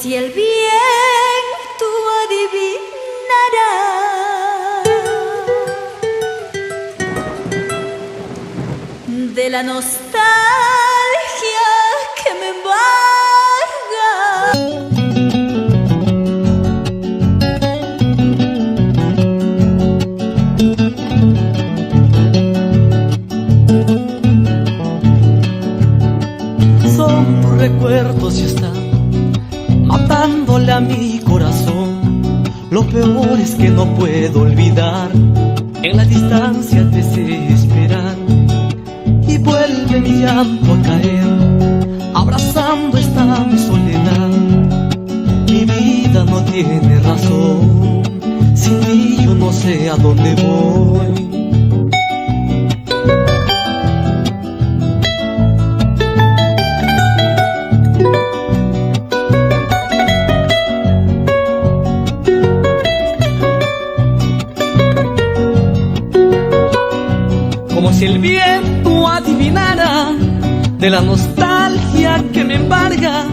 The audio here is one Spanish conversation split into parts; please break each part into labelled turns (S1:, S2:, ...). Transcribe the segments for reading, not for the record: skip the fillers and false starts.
S1: si el viento adivinara de la nostalgia que me embarga.
S2: Son tus recuerdos y están matándole a mi corazón. Lo peor es que no puedo olvidar, en la distancia te sé esperar. Y vuelve mi llanto a caer, abrazando esta mi soledad. Mi vida no tiene razón, sin ti yo no sé a dónde voy. Como si el viento adivinara de la nostalgia que me embarga.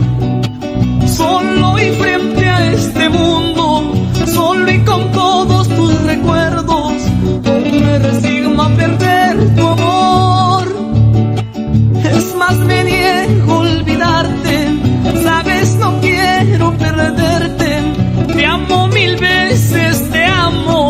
S2: Solo y frente a este mundo, solo y con todos tus recuerdos, me resigno a perder tu amor. Es más, me niego a olvidarte, sabes, no quiero perderte. Te amo mil veces, te amo.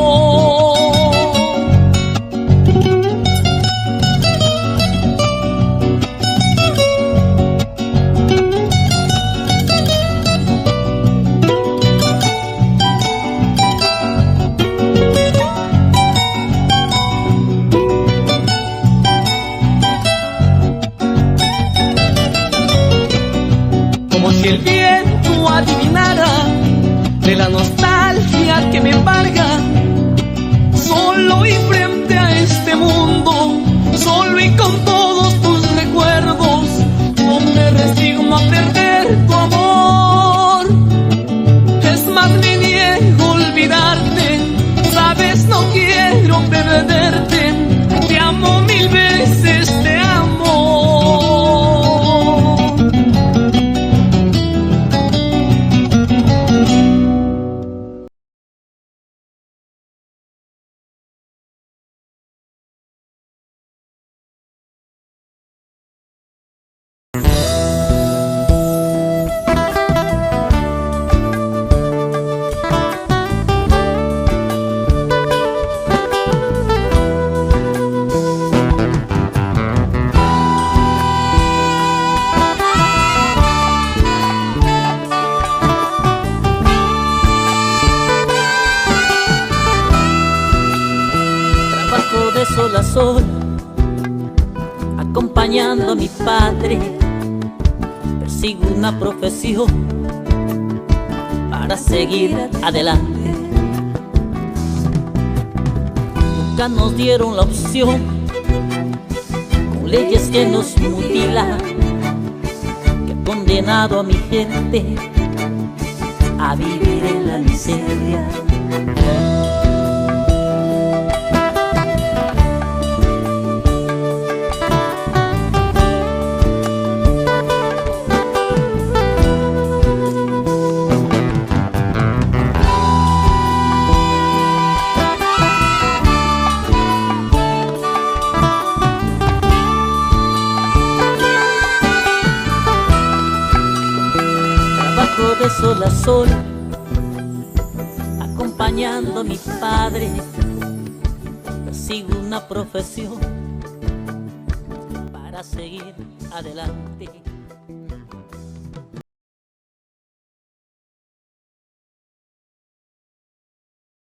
S2: Si el viento adivinara de la nostalgia que me embarga. Solo y frente a este mundo, solo y con todos tus recuerdos, no me resigno a perder tu amor. Es más, me niego a olvidarte, sabes, no quiero perderte. Te amo mil veces, te amo.
S3: De sol a sol, acompañando a mi padre, persigo una profesión para seguir adelante. Nunca nos dieron la opción, con leyes que nos mutilan, que han condenado a mi gente a vivir en la miseria. De sol a sol, acompañando a mi padre, persigo una profesión para seguir adelante.